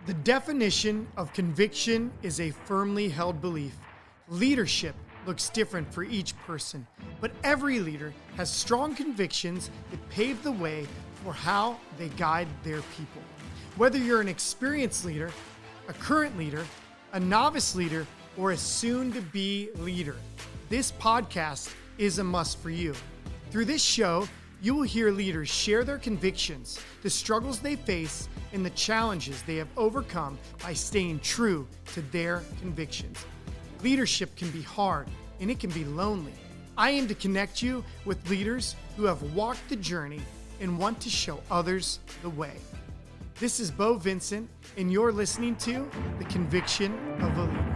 The definition of conviction is a firmly held belief. Leadership looks different for each person, but every leader has strong convictions that pave the way for how they guide their people. Whether you're an experienced leader, a current leader, a novice leader, or a soon-to-be leader, this podcast is a must for you. Through this show, you will hear leaders share their convictions, the struggles they face, and the challenges they have overcome by staying true to their convictions. Leadership can be hard and it can be lonely. I aim to connect you with leaders who have walked the journey and want to show others the way. This is Beau Vincent, and you're listening to The Conviction of a Leader.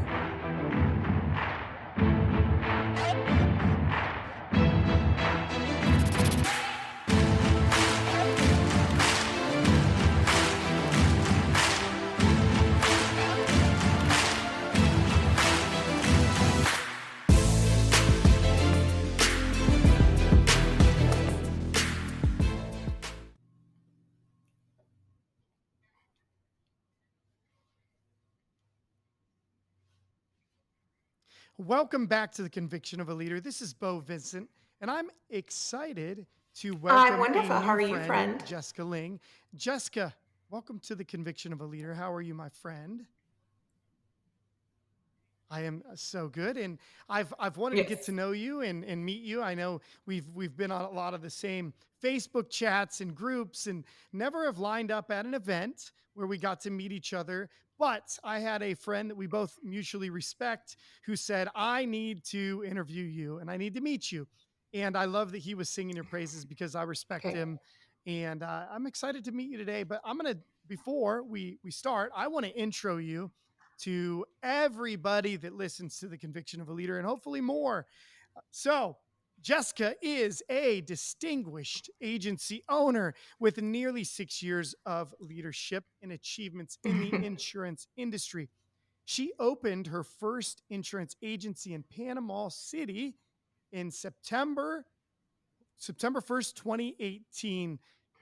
Welcome back to The Conviction of a Leader. This is Beau Vincent, and I'm excited to welcome I'm wonderful. a How are new you, friend? Jessica Lyng. Jessica, welcome to The Conviction of a Leader. How are you, my friend? I am so good, and I've wanted to get to Yes. know you and meet you. I know we've been on a lot of the same Facebook chats and groups, and never have lined up at an event where we got to meet each other. But I had a friend that we both mutually respect who said, "I need to interview you and I need to meet you." And I love that he was singing your praises because I respect Okay. him, and I'm excited to meet you today. But before we start, I want to intro you to everybody that listens to The Conviction of a Leader, and hopefully more. So, Jessica is a distinguished agency owner with nearly 6 years of leadership and achievements in the insurance industry. She opened her first insurance agency in Panama City in September 1st, 2018.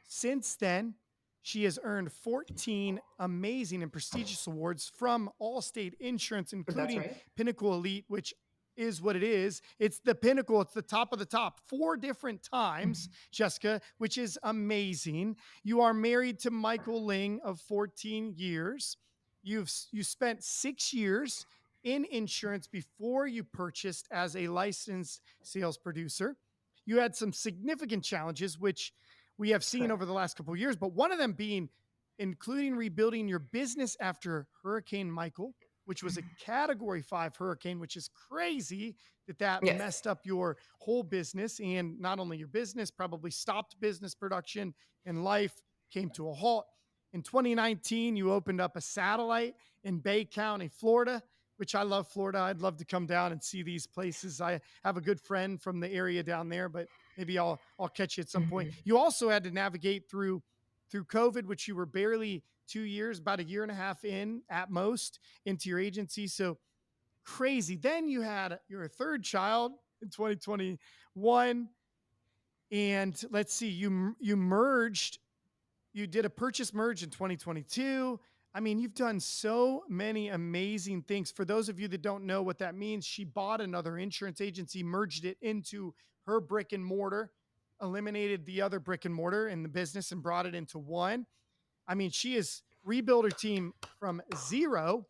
Since then, she has earned 14 amazing and prestigious awards from Allstate Insurance, That's including right. Pinnacle Elite, which is what it is. It's the pinnacle. It's the top of the top. 4 different times, Jessica, which is amazing. You are married to Michael Lyng of 14 years. You spent 6 years in insurance before you purchased as a licensed sales producer. You had some significant challenges, which we have seen over Correct. the last couple of years, but one of them being including rebuilding your business after Hurricane Michael, which was a Category 5 hurricane, which is crazy that Yes. messed up your whole business, and not only your business, probably stopped business production, and life came to a halt. In 2019, you opened up a satellite in Bay County, Florida, which I love Florida. I'd love to come down and see these places. I have a good friend from the area down there, but maybe I'll catch you at some point. Mhm. You also had to navigate through COVID, which you were barely 2 years, about a year and a half in at most into your agency. So crazy. Then you had your third child in 2021, and let's see, you merged. You did a purchase merge in 2022. I mean, you've done so many amazing things. For those of you that don't know what that means, she bought another insurance agency, merged it into her brick and mortar, eliminated the other brick and mortar in the business and brought it into one. I mean, she has rebuilt her team from zero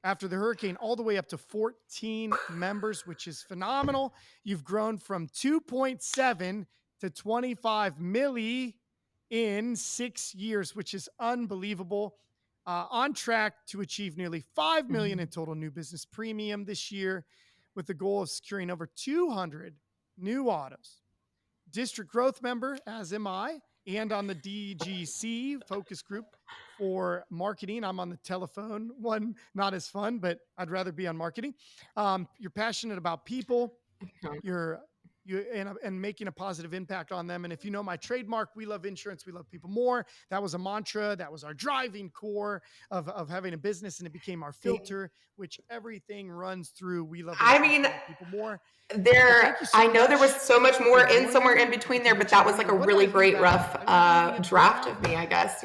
after the hurricane all the way up to 14 members, which is phenomenal. You've grown from 2.7 to 25 milli in 6 years, which is unbelievable. On track to achieve nearly 5 million in Mhm. total new business premium this year, with the goal of securing over 200 new autos. District growth member, as am I, and on the DGC focus group for marketing. I'm on the telephone one, not as fun, but I'd rather be on marketing. You're passionate about people. Um, You're you and making a positive impact on them. And if you know my trademark, we love insurance, we love people more. That was a mantra. That was our driving core of having a business, and it became our the- filter, which everything runs through. We love I insurance, mean, we love people more. Well, there. thank you I so know there was much so much for more somewhere in joining the between there, but Conviction that of a was like Leader. a What did really I leave great out? rough Are you doing it right draft now? of me, I guess.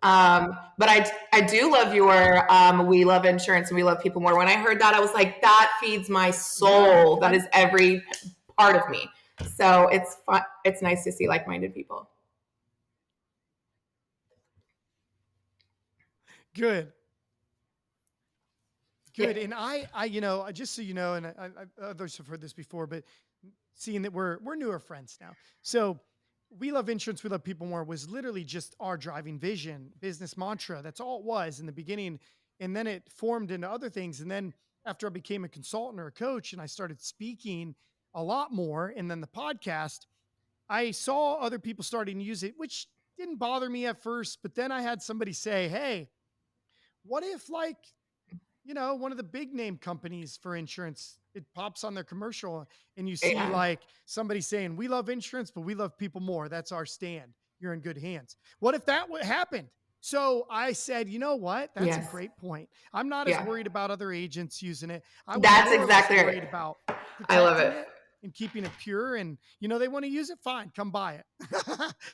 But I do love your we love insurance and we love people more. When I heard that, I was like, that feeds my Yeah, soul. That is every part of me. So it's fun. It's nice to see like-minded people. good. Yeah. Good. And just so you know, and others have heard this before, but seeing that we're newer friends now. So we love insurance, we love people more was literally just our driving vision, business mantra. That's all it was in the beginning. And then it formed into other things. And then after I became a consultant or a coach and I started speaking a lot more, and then the podcast, I saw other people starting to use it, which didn't bother me at first. But then I had somebody say, hey, what if one of the big name companies for insurance, it pops on their commercial and you see Yeah. like somebody saying, we love insurance, but we love people more. That's our stand. You're in good hands. What if that happened? So I said, you know what? That's a Yes. great point. I'm not as Yeah. worried about other agents using it. I was That's more or less exactly worried right. about I love protecting it. it and keeping it pure. And, they want to use it. Fine. Come buy it.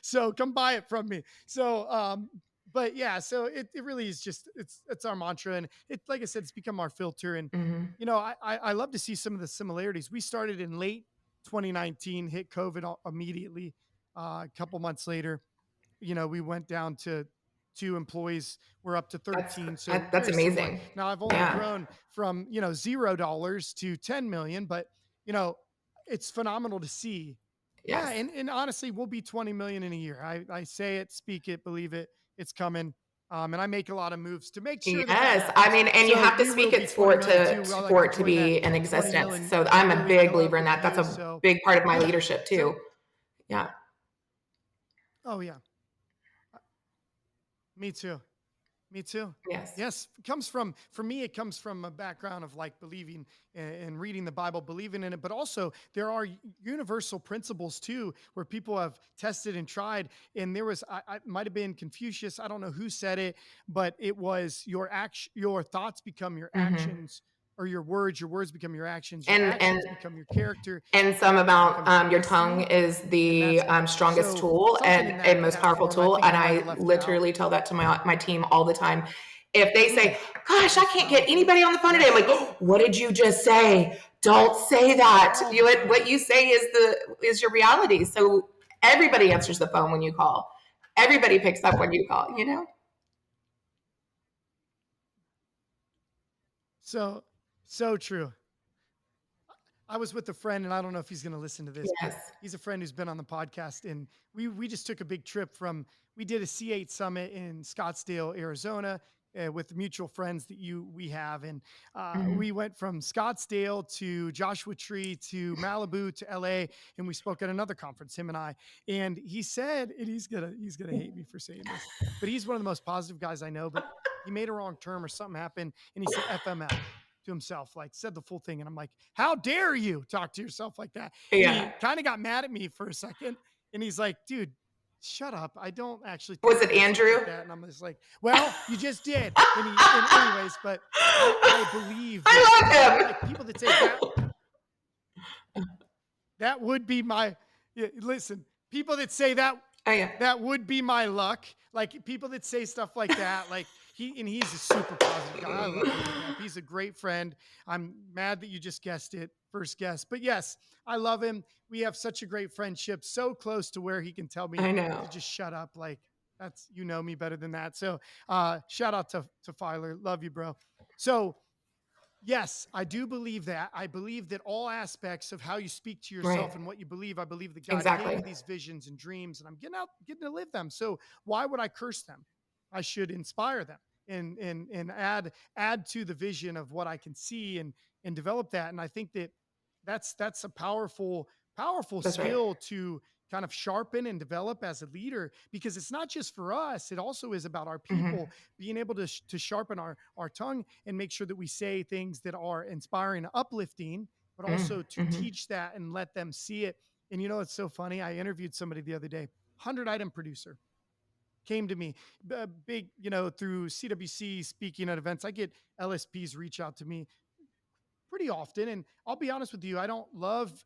So come buy it from me. But yeah, so it really is just it's our mantra, and it like I said, it's become our filter. And Hmm. I love to see some of the similarities. We started in late 2019, hit COVID immediately. A couple months later, we went down to 2 employees. We're up to That's 13, so that's very similar. amazing. Now I've only Yeah. grown from $0 to 10 million, but you know it's phenomenal to see. Yeah, Yes. and honestly, we'll be 20 million in a year. I say it, speak it, believe it. It's coming. And I make a lot of moves to make sure that Yes, I happens. mean, and you So have to we will speak be it 20 for it million too. I like to to join that be in 20 existence. million So I'm a every week big go up believer in with that. That's you. a So big part of my yeah. leadership So too. Yeah. oh yeah, me too. Me too. Yes. Yes, it comes from for me. It comes from a background of like believing and reading the Bible, believing in it. But also, there are universal principles too, where people have tested and tried. And there was, I might have been Confucius. I don't know who said it, but it was your thoughts become your Hmm. actions, or your words become your actions, your And actions become your character, and your some character about becomes your your tongue destiny. is And the that's strongest so tool something in and that most powerful form. I tool. think And we might I have left out. literally tell that to my team all the time. If they Mm, say, "Gosh, I most can't get powerful. anybody on the phone today," I'm Yes. like, "What did you just say? Don't say that. All You the time. what you say is your reality." So everybody answers the phone when you call. Everybody picks up when you call. You know. So, so true. I was with a friend, and I don't know if he's going to listen to this, but Yes. he's a friend who's been on the podcast, and we just took a big trip from. We did a C8 summit in Scottsdale, Arizona, with mutual friends that we have, and we Hmm. went from Scottsdale to Joshua Tree to Malibu to LA, and we spoke at another conference. Him and I, and he said, and he's gonna hate me for saying this, but he's one of the most positive guys I know. But he made a wrong term or something happened, and he said FML to himself, like said the full thing. And I'm like, how dare you talk to yourself like that? And Yeah. he kind of got mad at me for a second. And he's like, dude, shut up. I don't actually Was talk it to myself Andrew? like that. And I'm just like, well, you just did. And anyways, but I believe that, I love like him. people that say that would be my yeah, listen, people that say Oh yeah. that would be my luck. Like people that say stuff like that, like he's a super positive guy. I love him to death. He's a great friend. I'm mad that you just guessed it, first guess. But yes, I love him. We have such a great friendship, so close to where he can tell me I know. to just shut up. Like that's me better than that. So shout out to Filer. Love you, bro. So yes, I do believe that. I believe that all aspects of how you speak to Right. yourself and what you believe, I believe that God gave Exactly. me these visions and dreams, and I'm getting to live them. So why would I curse them? I should inspire them and add to the vision of what I can see and develop that. And I think that that's a powerful That's right. skill to kind of sharpen and develop as a leader, because it's not just for us, it also is about our Hmm. people being able to sharpen our tongue and make sure that we say things that are inspiring, uplifting, but also to Hmm. teach that and let them see it. And it's so funny. I interviewed somebody the other day, 100 item producer came to me, big, through CWC speaking at events. I get LSPs reach out to me pretty often. And I'll be honest with you, I love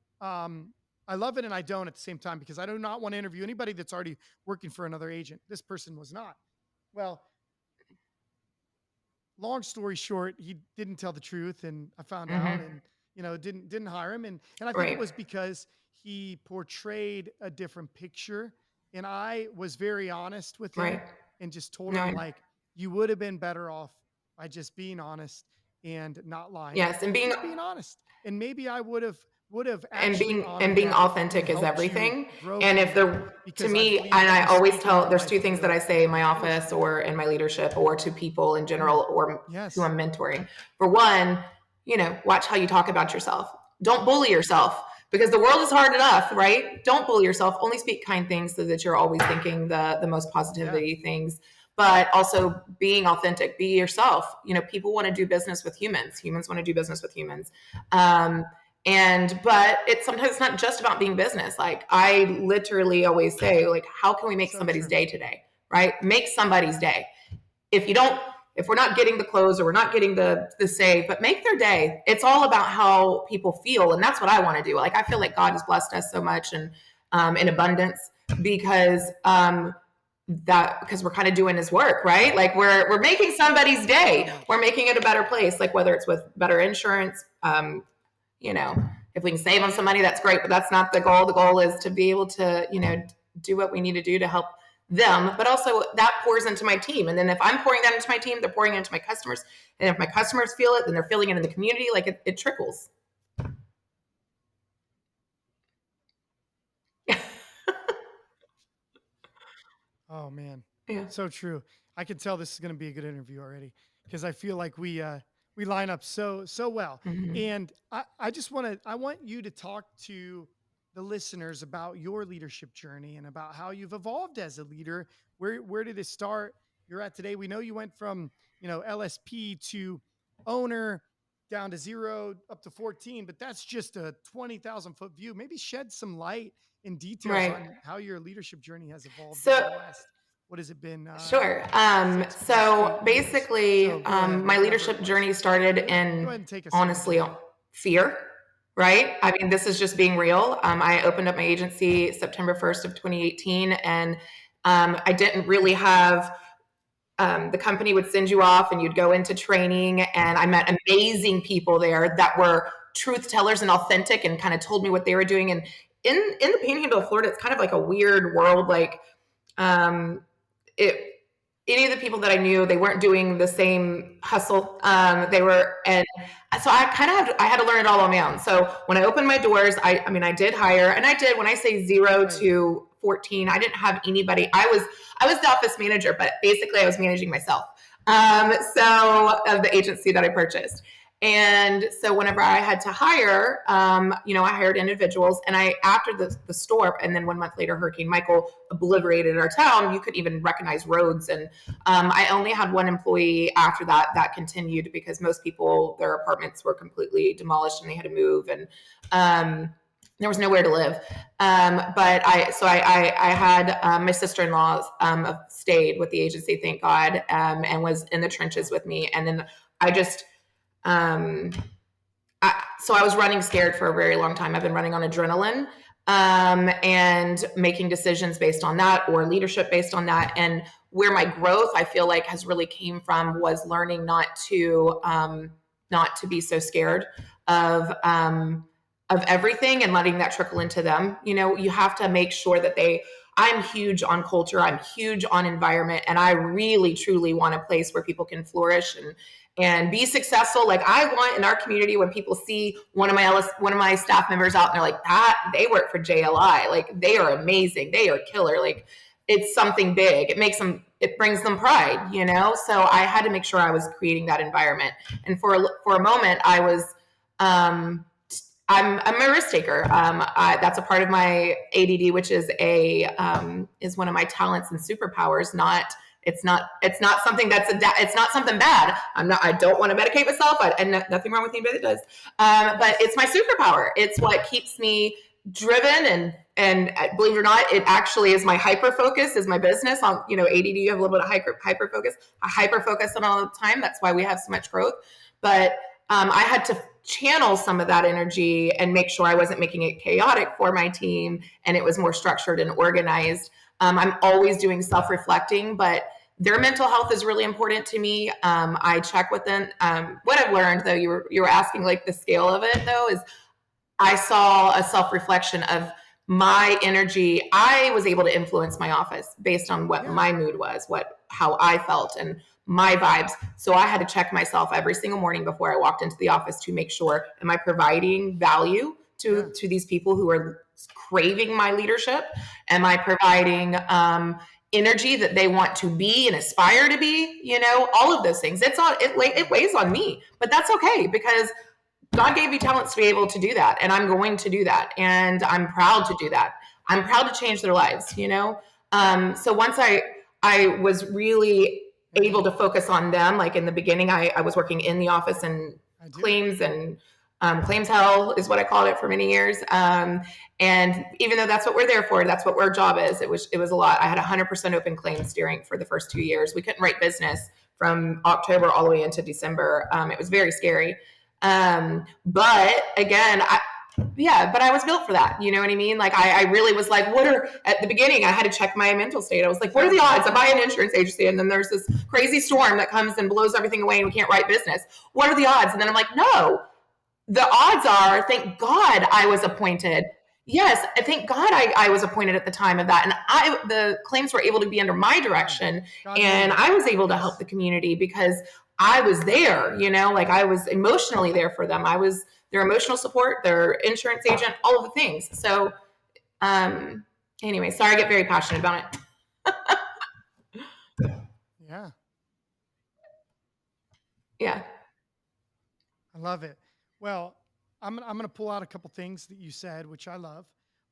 it and I don't at the same time, because I do not want to interview anybody that's already working for another agent. This person was not. Well, long story short, he didn't tell the truth, and I found out, Mm-hmm. and didn't hire him, and I think it Right. was because he portrayed a different picture, and I was very honest with him Right. and just told No. him like, you would have been better off by just being honest and not lying, Yes, and just being honest, and maybe I would have actually and honored being that and authentic is helped you everything. grow And from if that the to because I me, believe and that I was always speaking tell, your there's life two things into that I say in my into office fruition. or in my leadership or to people in Mm, general or who yes. I'm mentoring. For one, watch how you talk about yourself. Don't bully yourself because the world is hard enough, right? Don't bully yourself. Only speak kind things so that you're always thinking the most Yeah. positivity things. But also being authentic, be yourself. People want to do business with humans. Humans want to do business with humans. Um, but it's sometimes it's not just about being business. Like I literally always say, like, how can we make So somebody's true. day today? Right? Make somebody's day. If you don't, if we're not getting the close or we're not getting the save, but make their day. It's all about how people feel, and that's what I want to do. Like I feel like God has blessed us so much and in abundance because that because we're kind of doing his work, right? Like we're making somebody's So day. We're much. making it a better place. Like whether it's with better insurance, you know, if we can save Oh on some yeah. money, that's great, but that's not the goal. The goal is to be able to, do what we need to do to help them, but also that pours into my team. And then if I'm pouring that into my team, they're pouring it into my customers. And if my customers feel it, then they're feeling it in the community. Like it trickles. Oh man, Yeah. so true. I can tell this is going to be a good interview already because I feel like we line up so well. Mm-hmm. And I just I want you to talk to the listeners about your leadership journey and about how you've evolved as a leader. Where did it start? You're at today. We know you went from LSP to owner down to 0 up to 14, but that's just a 20,000-foot view. Maybe shed some light and details Right. on how your leadership journey has evolved over the So last, what has it been, sure. 6 plus So 8 years. basically, So go ahead, my whatever it leadership was. journey started Go in ahead and take us in the honestly journey. fear, right? I mean, this is just being real. I opened up my agency September 1st of 2018, and I didn't really have. The company would send you off, and you'd go into training, and I met amazing people there that were truth tellers and authentic, and kind of told me what they were doing. And in the Panhandle of Florida, it's kind of like a weird world, like um, it any of the people that I knew, they weren't doing the same hustle. They were, and so I had to learn it all on my own. So when I opened my doors, I mean, I did hire, and I did. When I say 0 Right. to 14, I didn't have anybody. I was the office manager, but basically I was managing myself. So of the agency that I purchased. And so whenever I had to hire, I hired individuals, and after the storm, and then 1 month later, Hurricane Michael obliterated our town. You couldn't even recognize roads, and I only had one employee after that. That continued because most people, their apartments were completely demolished and they had to move, and there was nowhere to live. But I had my sister-in-law stayed with the agency, thank God, and was in the trenches Wow. with me. And then I just um, so I was running scared for a very long time. I've been running on adrenaline and making decisions based on that or leadership based on that. And where my growth, I feel like, has really came from was learning not to be so scared of everything and letting that trickle into them. You have to make sure that I'm huge on culture. I'm huge on environment. And I really, truly want a place where people can flourish and be successful. Like I want in our community when people see one of my staff members out and they're like, that they work for JLI. Like they are amazing. They are killer. Like it's something big. It brings them pride. So I had to make sure I was creating that environment. And for a moment I was, I'm a risk taker. That's a part of my ADD, which is one of my talents and superpowers. It's not something it's not something bad. I don't want to medicate myself, and nothing wrong with anybody that does. But Yes. it's my superpower. It's what keeps me driven, and believe it or not, it actually is my hyper focus. Is my business on ADD? You have a little bit of hyper focus. I hyper focus on all the time. That's why we have so much growth. But I had to channel some of that energy and make sure I wasn't making it chaotic for my team, and it was more structured and organized. I'm always doing self-reflecting, but their mental health is really important to me. I check with them. What I've learned, though, you were asking like the scale of it, though, is I saw a self reflection of my energy. I was able to influence my office based on what Yeah. my mood was, what how I felt, and my vibes. So I had to check myself every single morning before I walked into the office to make sure, am I providing value Yeah. to these people who are craving my leadership? Am I providing energy that they want to be and aspire to be? All of those things. It weighs on me, but that's okay because God gave me talents to be able to do that, and I'm going to do that, and I'm proud to do that. I'm proud to change their lives. So once I was really able Amen. to focus on them, like in the beginning, I was working in the office and I do. claims and claims hell is what I called it for many years. And even though that's what we're there for, that's what our job is. It was a lot. I had 100% open claims during for the first 2 years. We couldn't write business from October all the way into December. It was very scary. But again, but I was built for that. You know what I mean? Like I really was like, at the beginning, I had to check my mental state. I was like, what are the odds? I buy an insurance agency and then there's this crazy storm that comes and blows everything away and we can't write business. What are the odds? And then I'm like, no, the odds are, thank God I was appointed. Yes, I thank God I was appointed at the time of that. And the claims were able to be under my God. direction. God knew And that. I was able to help Yes. the community because I was there, like I was emotionally there for them. I was their emotional support, their insurance agent, all of the things. So, um, anyway, sorry, I get very passionate about it. Yeah. Yeah. I love it. Well, I'm going to pull out a couple things that you said, which I love.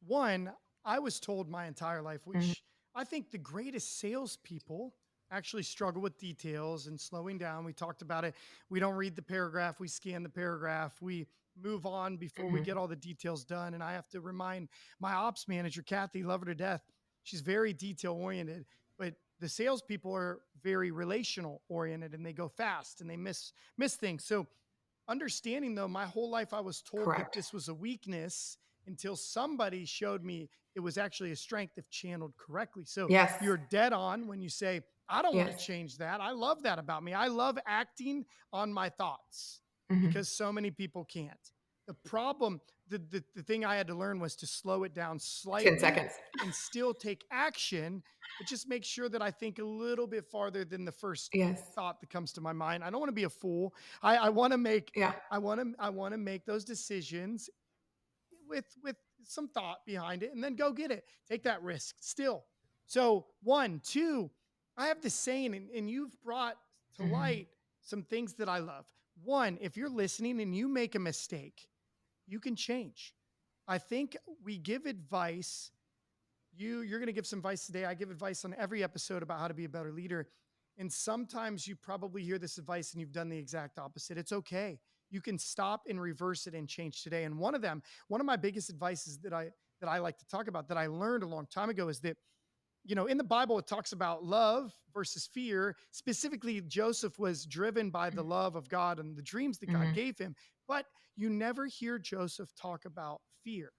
One, I was told my entire life, Mhm. which I think the greatest salespeople actually struggle with details and slowing down. We talked about it. We don't read the paragraph, we scan the paragraph, we move on before we Mhm. get all the details done. And I have to remind my ops manager, Kathy, love her to death. She's very detail oriented, but the salespeople are very relational oriented and they go fast and they miss things. So understanding though, my whole life I was told that Correct. this was a weakness until somebody showed me it was actually a strength if channeled correctly. So Yes. you're dead on when you say, I don't want to Yes. change that. I love that about me. I love acting on my thoughts Mhm. because so many people can't. The problem, the thing I had to learn was to slow it down 10 slightly seconds. and still take action, but just make sure that I think a little bit farther than the first Yes. thought that comes to my mind. I don't want to be a fool. I want to make Yeah. I want to make those decisions with some thought behind it and then go get it. Take that risk still. So one, two, I have this saying, and you've brought to Mhm. light some things that I love. One, if you're listening and you make a mistake, you can change. I think we give advice. You're going to give some advice today. I give advice on every episode about how to be a better leader. And sometimes you probably hear this advice and you've done the exact opposite. It's okay. You can stop and reverse it and change today. And one of my biggest advices that I like to talk about that I learned a long time ago is that, in the Bible, it talks about love versus fear. Specifically, Joseph was driven by the love of God and the dreams that God Mhm. gave him. But you never hear Joseph talk about fear.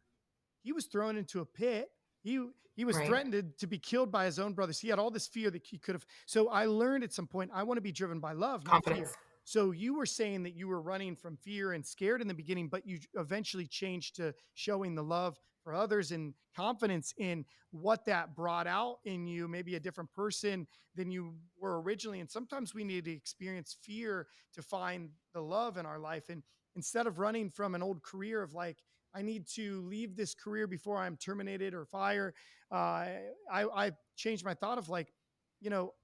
He was thrown into a pit. He was Right. threatened to be killed by his own brothers. He had all this fear that he could have. So I learned at some point I want to be driven by love, not fear. Confidence. So you were saying that you were running from fear and scared in the beginning, but you eventually changed to showing the love for others and confidence in what that brought out in you, maybe a different person than you were originally. And sometimes we need to experience fear to find the love in our life. And instead of running from an old career of like, I need to leave this career before I'm terminated or fired. I changed my thought of like, you know,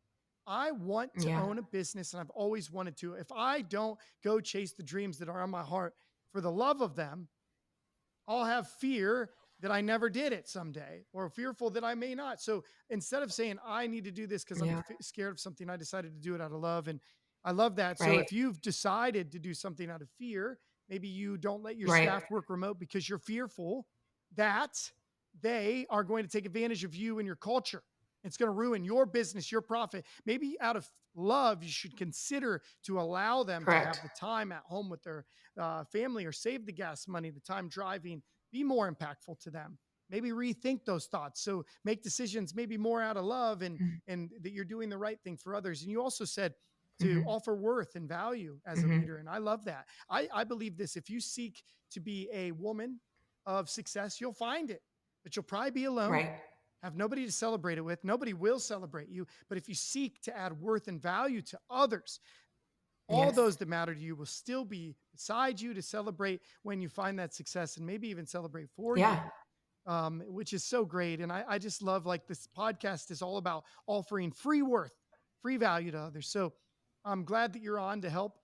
I want to Yeah. own a business and I've always wanted to. If I don't go chase the dreams that are on my heart for the love of them, I'll have fear that I never did it someday or fearful that I may not. So instead of saying, I need to do this because I'm Yeah. scared of something, I decided to do it out of love. And I love that. So Right. if you've decided to do something out of fear, maybe you don't let your Right. staff work remote because you're fearful that they are going to take advantage of you and your culture. It's going to ruin your business, your profit. Maybe out of love, you should consider to allow them to have Correct. the time at home with their family or save the gas money, the time driving, be more impactful to them. maybe rethink those thoughts. So make decisions maybe more out of love, Mhm. and that you're doing the right thing for others. And you also said to Mhm. offer worth and value as a Mhm. leader. And I love that. I believe this: if you seek to be a woman of success, you'll find it, but you'll probably be alone, Right. have nobody to celebrate it with. Nobody will celebrate you. But if you seek to add worth and value to others, all Yes. those that matter to you will still be beside you to celebrate when you find that success, and maybe even celebrate for you, Yeah. which is so great. And I just love, like, this podcast is all about offering free worth, free value to others. So I'm glad that you're on to help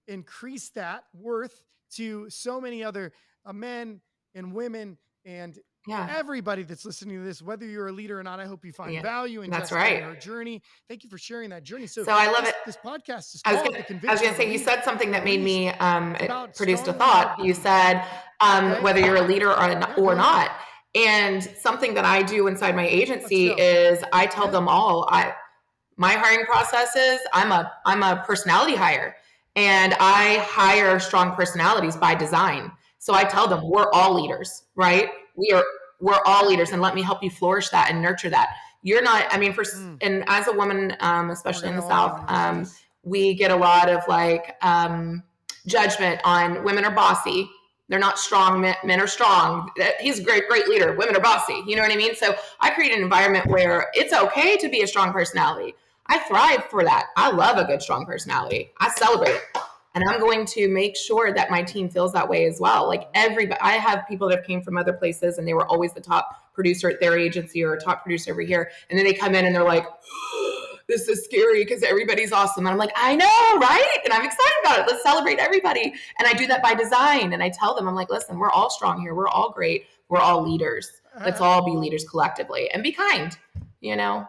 increase that worth to so many other men and women and Yeah. everybody that's listening to this, whether you're a leader or not. I hope you find Yeah. value in That's Jessica and right. her journey. Thank you for sharing that journey. So So I love it. this podcast is I was called gonna The I was Conviction gonna of a say you Leader said something for that a made me reason. It's it about produced a strong thought. leader You beliefs. said Okay. whether you're a leader Yeah, or go ahead. not. And something that I do inside my Let's agency go. is I tell Okay. them all, my hiring process is I'm a personality hire, and I hire strong personalities by design. So I tell them we're all leaders, right? We're all leaders, and let me help you flourish that and nurture that. You're not. I mean, Mm, and as a woman, we're especially going in to the all be South, leaders. Yes. we get a lot of like judgment on women are bossy. They're not strong. Men are strong. He's a great leader. Women are bossy. You know what I mean? So I create an environment where it's okay to be a strong personality. I thrive for that. I love a good, strong personality. I celebrate it. And I'm going to make sure that my team feels that way as well. Like everybody, I have people that came from other places and they were always the top producer at their agency or a top producer over here. And then they come in and they're like, this is scary because everybody's awesome. And I'm like, I know, right? And I'm excited about it. Let's celebrate everybody. And I do that by design. And I tell them, I'm like, listen, we're all strong here. We're all great. We're all leaders. Let's all be leaders collectively and be kind, you know?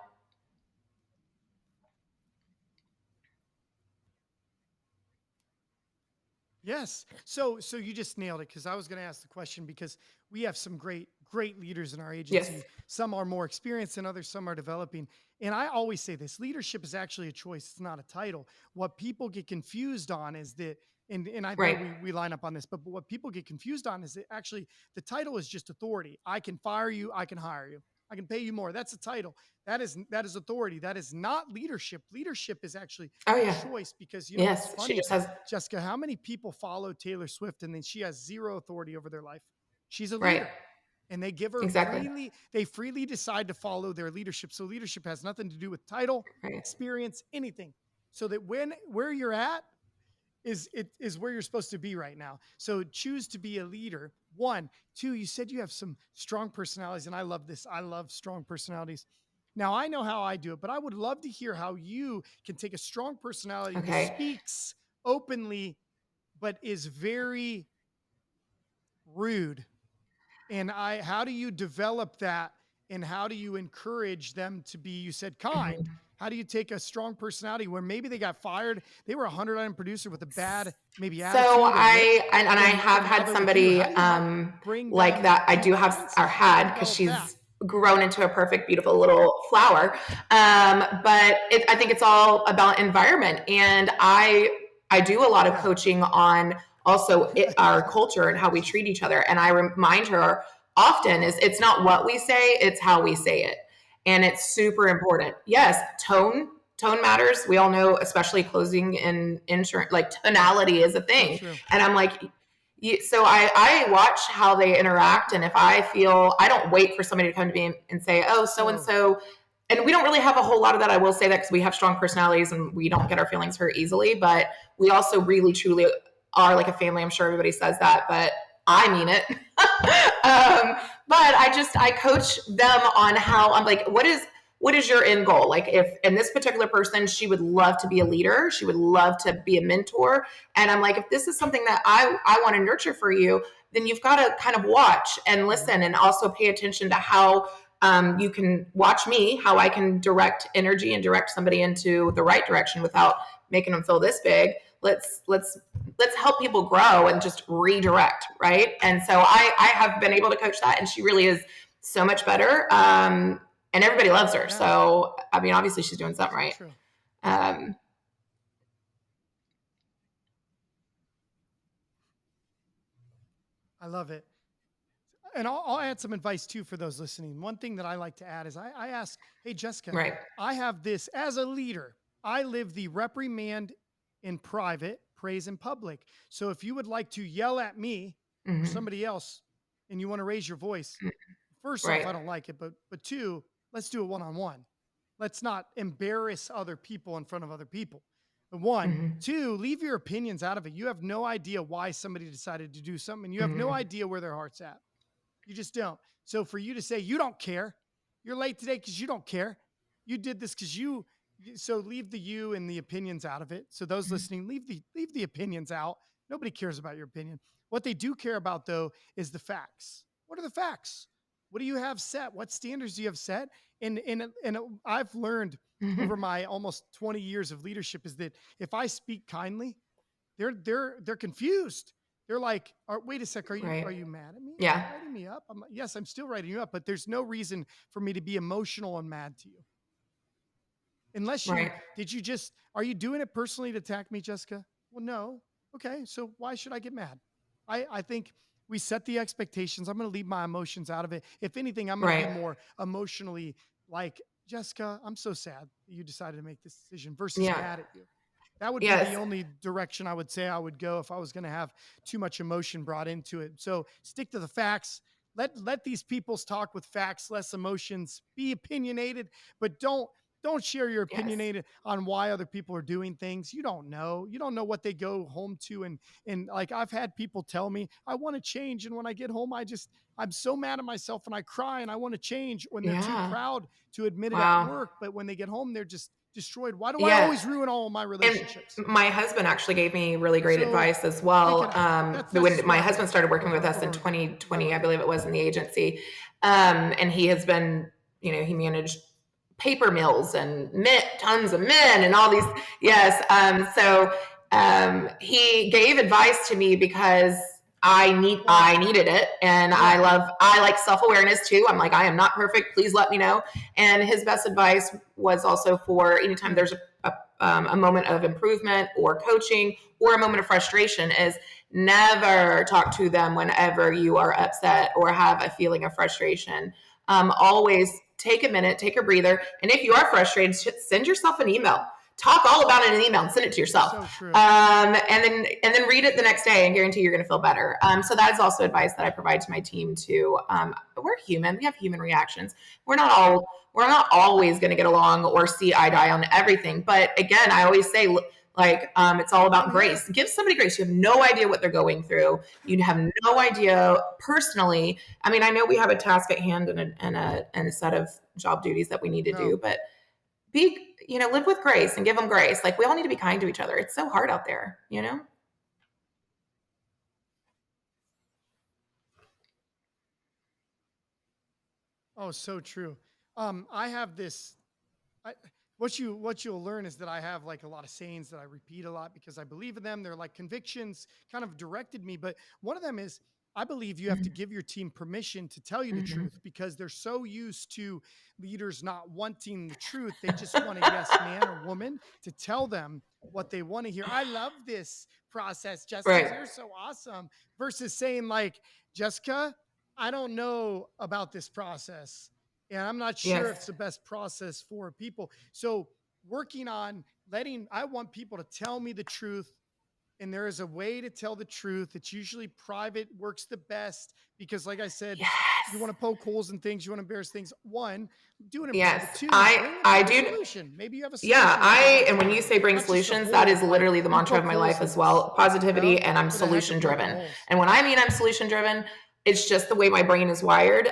Yes. So you just nailed it, because I was going to ask the question, because we have some great leaders in our Yes. agency. Some are more experienced than others, some are developing. And I always say this: leadership is actually a choice, it's not a title. What people get confused on is that, and I know Right. we line up on this, but what people get confused on is that actually the title is just authority. I can fire you, I can hire you, I can pay you more. That's a title. That is authority. That is not leadership. Leadership is actually Oh, a yeah. choice, because it's Yes. She funny, just has, Jessica, how many people follow Taylor Swift and then she has zero authority over their life? She's a right. leader, and they give her Exactly. they freely decide to follow their leadership. So leadership has nothing to do with title, Right. experience, anything. So that where you're at is where you're supposed to be right now. So choose to be a leader. One, two, you said you have some strong personalities, and I love this. I love strong personalities. Now I know how I do it, but I would love to hear how you can take a strong personality who Okay. speaks openly but is very rude. And how do you develop that, and how do you encourage them to be, you said, kind? Mhm. How do you take a strong personality where maybe they got fired, they were a 100 item producer with a bad maybe So attitude or look, and I have and how had they're with you? somebody How do you help bring like them that. I to do have or kindness? How do you had, because develop that? she's grown into a perfect, beautiful little flower. But I think it's all about environment, and I do a lot of Yeah. coaching on also our culture and how we treat each other. And I remind her often is it's not what we say, it's how we say it, and it's super important. Yes, tone matters. We all know, especially closing in insurance, like tonality is a So thing. true. And I'm like, so I watch how they interact. And if I feel, I don't wait for somebody to come to me and say, oh, so and So so. And we don't really have a whole lot of that. I will say that because we have strong personalities and we don't get our feelings hurt easily. But we also really, truly are like a family. I'm sure everybody says that, but I mean it. But I coach them on how I'm like, what is your end goal? Like, if in this particular person, she would love to be a leader, she would love to be a mentor. And I'm like, if this is something that I want to nurture for you, then you've got to kind of watch and mhm. listen and also pay attention to how you can watch me, how I can direct energy and direct somebody into the right direction without making them feel this big. Let's help people grow and just redirect, right? And so I have been able to coach that, and she really is so much better. And everybody loves her. Yeah, So I mean, obviously she's doing something so right. true. Um, I love it. And I'll add some advice too for those listening. One thing that I like to add is I ask, hey, Jessica, Right. I have this as a leader. I live the reprimand in private, praise in public. So if you would like to yell at me or Mm-hmm. somebody else and you want to raise your voice, first off, Right. I don't like it, but two, let's do it one on one. Let's not embarrass other people in front of other people. One, Mm-hmm. two, leave your opinions out of it. You have no idea why somebody decided to do something, and you have no Mm-hmm. idea where their heart's at. You just don't. So for you to say you don't care, you're late today because you don't care. You did this because you. So leave the you and the opinions out of it. So those listening, leave the opinions out. Nobody cares about your opinion. What they do care about though is the facts. What are the facts? What do you have set? What standards do you have set? And I've learned over Mm-hmm. my almost 20 years of leadership is that if I speak kindly, they're confused. They're like, "Wait a sec, Right. are you mad at me? Are you Yeah. writing me up?" I'm like, "Yes, I'm still writing you up, but there's no reason for me to be emotional and mad to you. Unless you Right. did you just are you doing it personally to attack me, Jessica? Well, no. Okay, so why should I get mad? I think we set the expectations. I'm going to leave my emotions out of it. If anything, I'm going to be Right. more emotionally like, Jessica, I'm so sad that you decided to make this decision versus Yeah. mad at you. That would be the Yes. only direction I would say I would go if I was going to have too much emotion brought into it. So stick to the facts. Let these people's talk with facts, less emotions. Be opinionated, but don't share your Yes. opinionated on why other people are doing things. You don't know. You don't know what they go home to. And like I've had people tell me, I want to change. And when I get home, I'm so mad at myself and I cry and I want to change when they're too Yeah. proud to admit it at Wow. work. But when they get home, they're just destroyed. Why do I Yeah. always ruin all of my And relationships? my husband actually gave me really great So advice as stick it well. out. That's When just what my I husband started working with us in over 2020, I deliberate. believe it was, in the agency, and he has been, he managed paper mills and tons of men and all these. Yes. He gave advice to me because Well, I needed it, and yeah. I like self awareness too. I'm like, I am not perfect. Please let me know. And his best advice was also for anytime Hmm. there's a moment of improvement or coaching or a moment of frustration is never talk to them whenever you are upset or have a feeling of frustration. Always take a minute, take a breather, and if you are frustrated, send yourself an email. Talk all about it in an email and send it to yourself. So true. And then read it the next day and guarantee you're going to feel better. So that is also advice that I provide to my team too. We're human. We have human reactions. We're not always going to get along or see eye to eye on everything. But again, I always say, it's all about Same here. grace. Give somebody grace. You have no idea what they're going through. You have no idea personally. I mean, I know we have a task at hand and a set of job duties that we need to do, No. but live with grace and give them grace. Like, we all need to be kind to each other. It's so hard out there. Oh, so true. I have this. I, what you'll learn is that I have like a lot of sayings that I repeat a lot because I believe in them. They're like convictions, kind of directed me. But one of them is I believe you have to Mm-hmm. give your team permission to tell you the Mm-hmm. truth because they're so used to leaders not wanting the truth. They just want a yes man or woman to tell them what they want to hear. I love this process, Jessica. Right. You're so awesome. Versus saying like, Jessica, I don't know about this process and I'm not sure if it's Yes. the best process for people. So working on I want people to tell me the truth. And there is a way to tell the truth. It's usually private, works the best because, like I said, you Yes. want to poke holes in things, you want to embarrass things. One, do it in Yes. private. Two, I bring a do. solution. Maybe you have a Yeah, solution that you'd like and to when you bring, say bring not just a solutions, that hole is of like, literally the you mantra of poke my holes life in as this. well. Positivity, and I'm Who the heck are solution poking driven. holes? And when I mean I'm solution driven, it's just the way my brain is wired.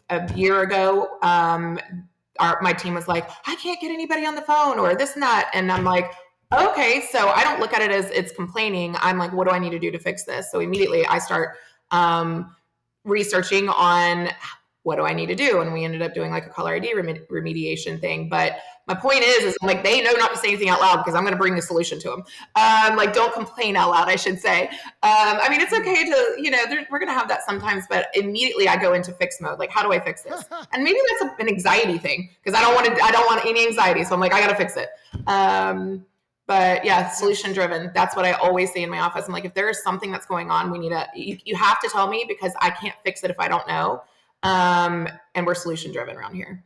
A year ago, my team was like, I can't get anybody on the phone or this and that. And I'm like, okay, so I don't look at it as it's complaining. I'm like, what do I need to do to fix this? So immediately I start researching on what do I need to do? And we ended up doing like a caller ID remediation thing. But my point is like, they know not to say anything out loud because I'm going to bring the solution to them. Like, don't complain out loud, I should say. I mean, it's okay to, we're going to have that sometimes, but immediately I go into fix mode. Like, how do I fix this? And maybe that's an anxiety thing because I don't want any anxiety. So I'm like, I got to fix it. But yeah, solution Yes. driven. That's what I always say in my office. I'm like, if there is something that's going on, you have to tell me because I can't fix it if I don't know. And we're solution driven around here.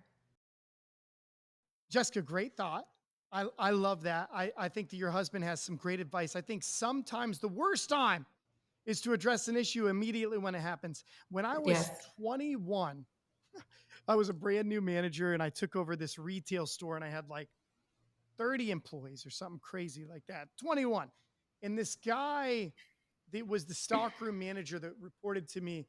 Jessica, great thought. I love that. I think that your husband has some great advice. I think sometimes the worst time is to address an issue immediately when it happens. When I was Yes. 21, I was a brand new manager and I took over this retail store and I had like 30 employees or something crazy like that. 21. And this guy that was the stockroom manager that reported to me,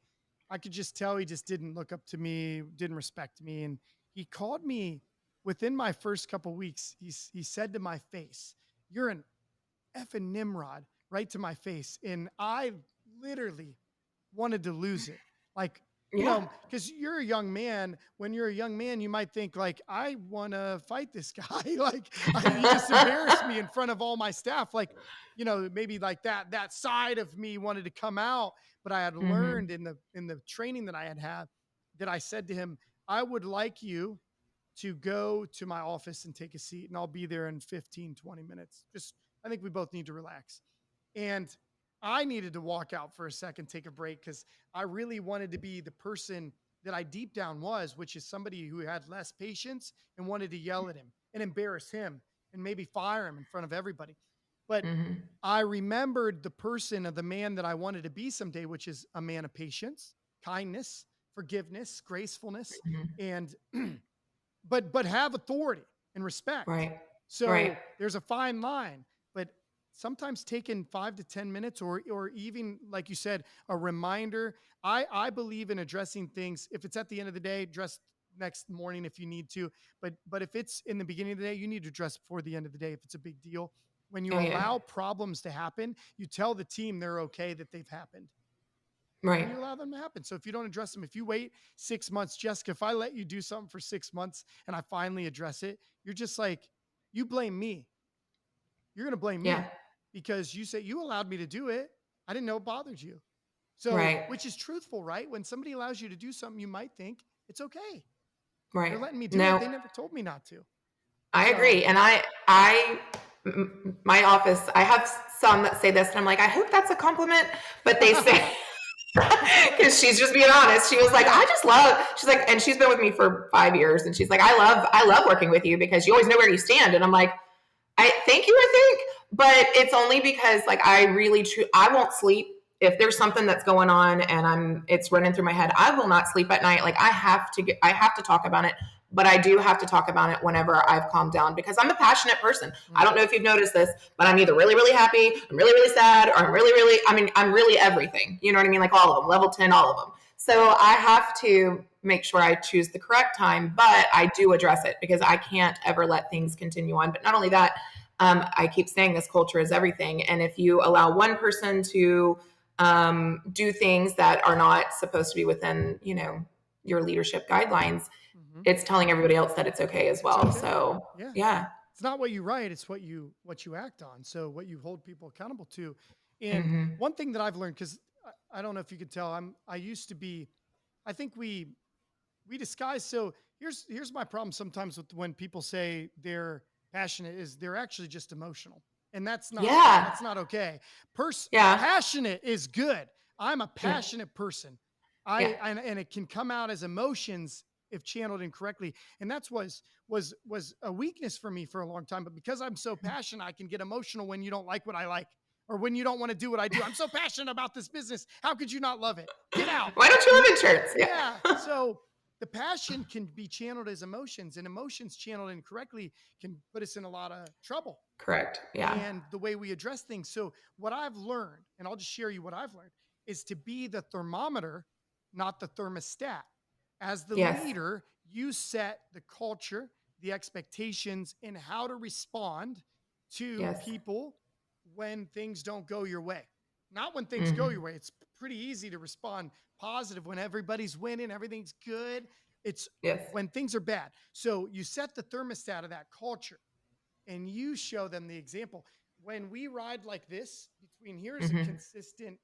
I could just tell he just didn't look up to me, didn't respect me. And he called me within my first couple weeks. He said to my face, "You're an effing Nimrod," right to my face. And I literally wanted to lose it. Like, Yeah. because you're a young man. When you're a young man, you might think like, I want to fight this guy. Like, he just embarrassed me in front of all my staff. Like, maybe like that side of me wanted to come out. But I had learned hmm in the training that I had that I said to him, I would like you to go to my office and take a seat, and I'll be there in 15, 20 minutes. Just, I think we both need to relax. And I needed to walk out for a second, take a break, because I really wanted to be the person that I deep down was, which is somebody who had less patience and wanted to yell at him and embarrass him and maybe fire him in front of everybody. But hmm I remembered the person of the man that I wanted to be someday, which is a man of patience, kindness, forgiveness, gracefulness, hmm and but have authority and respect. Right. Right. So there's a fine line, but sometimes taking 5 to 10 minutes, or even like you said, a reminder. I believe in addressing things. If it's at the end of the day, address next morning if you need to. But if it's in the beginning of the day, you need to address before the end of the day if it's a big deal. When you Oh yeah. allow problems to happen, you tell the team they're okay that they've happened and Right. you allow them to happen. So if you don't address them, if you wait 6 months, Jessica, if I let you do something for 6 months and I finally address it, you're just like, you blame me. You're going to blame Yeah. me because you say you allowed me to do it. I didn't know it bothered you. So, Right. which is truthful, right? When somebody allows you to do something, you might think it's okay. Right. They're letting me do it. No, They never told me not to. I So, agree. And my office, I have some that say this, and I'm like, I hope that's a compliment, but they say, because she's just being honest. She was like, yeah. I just love. She's like, and she's been with me for 5 years, and she's like, I love working with you because you always know where you stand. And I'm like, I thank you, I think, but it's only because like I won't sleep if there's something that's going on and it's running through my head. I will not sleep at night. Like I have to talk about it, but I do have to talk about it whenever I've calmed down because I'm a passionate person. I don't Mhm. know if you've noticed this, but I'm either really, really happy, I'm really, really sad, or I'm really everything. You know what I mean? Like all of them, level 10, all of them. So I have to make sure I choose the correct time, but I do address it because I can't ever let things continue on. But not only that, I keep saying this culture is everything. And if you allow one person to do things that are not supposed to be within, your leadership guidelines, Mhm. it's telling everybody else that it's okay as It's well. okay. So, Yeah. yeah. It's not what you write, it's what you act on. So what you hold people accountable to. And hmm one thing that I've learned, because I don't know if you could tell, I used to be, I think we disguise. So here's my problem sometimes with when people say they're passionate is they're actually just emotional. And Yeah. that's not okay. Yeah. Passionate is good. I'm a Yeah. passionate person. Yeah. And it can come out as emotions if channeled incorrectly. And that's was a weakness for me for a long time. But because I'm so passionate, I can get emotional when you don't like what I like or when you don't want to do what I do. I'm so passionate about this business. How could you not love it? Get out. Why don't you And live in shirts? yeah. Yeah. So the passion can be channeled as emotions, and emotions channeled incorrectly can put us in a lot of trouble. Correct. Yeah. And the way we address things. So, what I've learned, and I'll just share you what I've learned, is to be the thermometer, not the thermostat. As the Yes. leader, you set the culture, the expectations, and how to respond to Yes. people when things don't go your way. Not when things go your hmm way. It's pretty easy to respond positive when everybody's winning, everything's good. It's Yes. when things are bad. So you set the thermostat of that culture and you show them the example. When we ride like this, between here's a hmm consistent,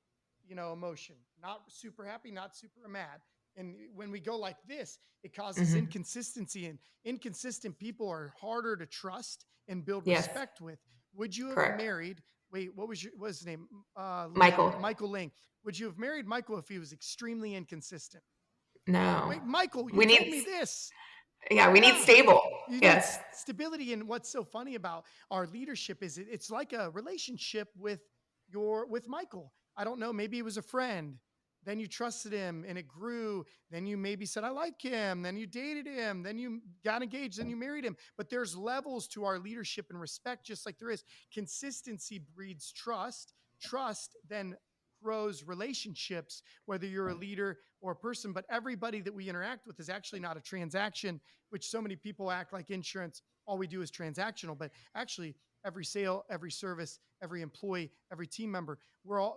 emotion, not super happy, not super mad. And when we go like this, it causes hmm inconsistency, and inconsistent people are harder to trust and build Yes. respect with. would you have Correct. married, wait, what was his name? Michael. Michael Lyng. Would you have married Michael if he was extremely inconsistent? No. Wait, Michael, you We told need, me this. yeah, we need Yeah. stable. You need Yes. stability. And what's so funny about our leadership is it's like a relationship with Michael. I don't know, maybe it was a friend. Then you trusted him and it grew. Then you maybe said, I like him. Then you dated him. Then you got engaged. Then you married him. But there's levels to our leadership and respect, just like there is. Consistency breeds trust. Trust then grows relationships, whether you're a leader or a person. But everybody that we interact with is actually not a transaction, which so many people act like insurance, all we do is transactional. But actually, every sale, every service, every employee, every team member,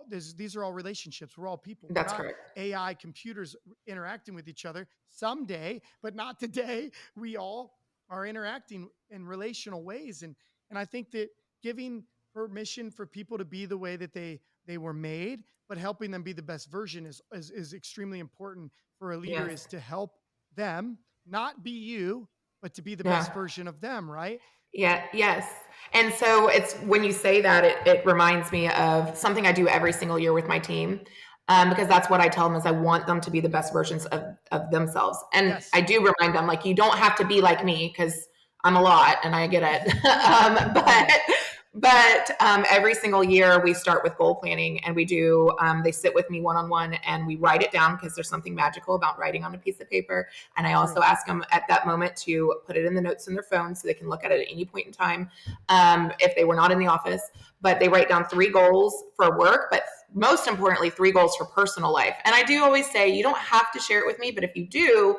these are all relationships. We're all people. We're That's not correct. AI computers interacting with each other someday, but not today. We all are interacting in relational ways. And I think that giving permission for people to be the way that they were made, but helping them be the best version is extremely important for a leader, Yes. is to help them not be you, but to be the best Yeah. version of them, right? Yeah, yes. And so it's when you say that, it reminds me of something I do every single year with my team. Because that's what I tell them is I want them to be the best versions of themselves. And I Yes. do remind them, like, you don't have to be like me because I'm a lot and I get it. I know. But every single year we start with goal planning and we do, they sit with me one on one and we write it down because there's something magical about writing on a piece of paper. And I also True. ask them at that moment to put it in the notes in their phone so they can look at it at any point in time, if they were not in the office. But they write down 3 goals for work, but most importantly, 3 goals for personal life. And I do always say, you don't have to share it with me, but if you do,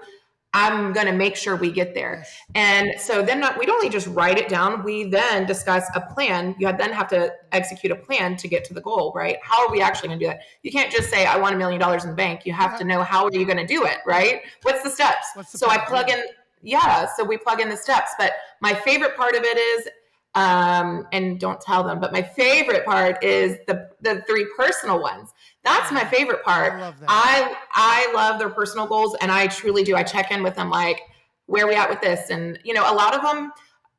I'm going to make sure we get there. Yes. And so then we don't only just write it down, we then discuss a plan. You then have to execute a plan to get to the goal, right? How are we actually going to do that? You can't just say, I want $1 million in the bank. You have to know, how are you going to do it, right? What's the steps? What's the So I path? plug Yeah. in, yeah, so we plug in the steps. But my favorite part of it is, and don't tell them, but my favorite part is the 3 personal ones. That's my Oh, favorite I part. love that. I love their personal goals, and I truly do. I check in with them, like, where are we at with this? And a lot of them,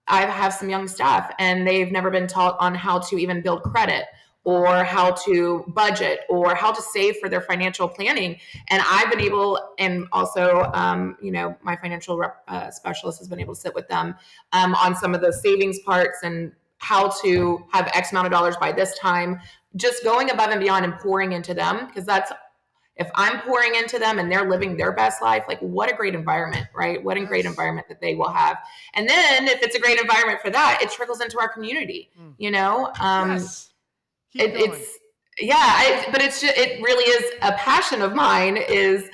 I have some young staff, and they've never been taught on how to even build credit Oh, or how to budget or how to save for their financial planning. And I've been able, and also, my financial specialist has been able to sit with them on some of the savings parts and how to have X amount of dollars by this time, just going above and beyond and pouring into them. Because that's, if I'm pouring into them and they're living their best life, like, what a great environment, right? What a great yes. environment that they will have. And then if it's a great environment for that, it trickles into our community, Mm. you know? Yes. Keep going. It's, yeah, but it's just, it really is a passion of mine, is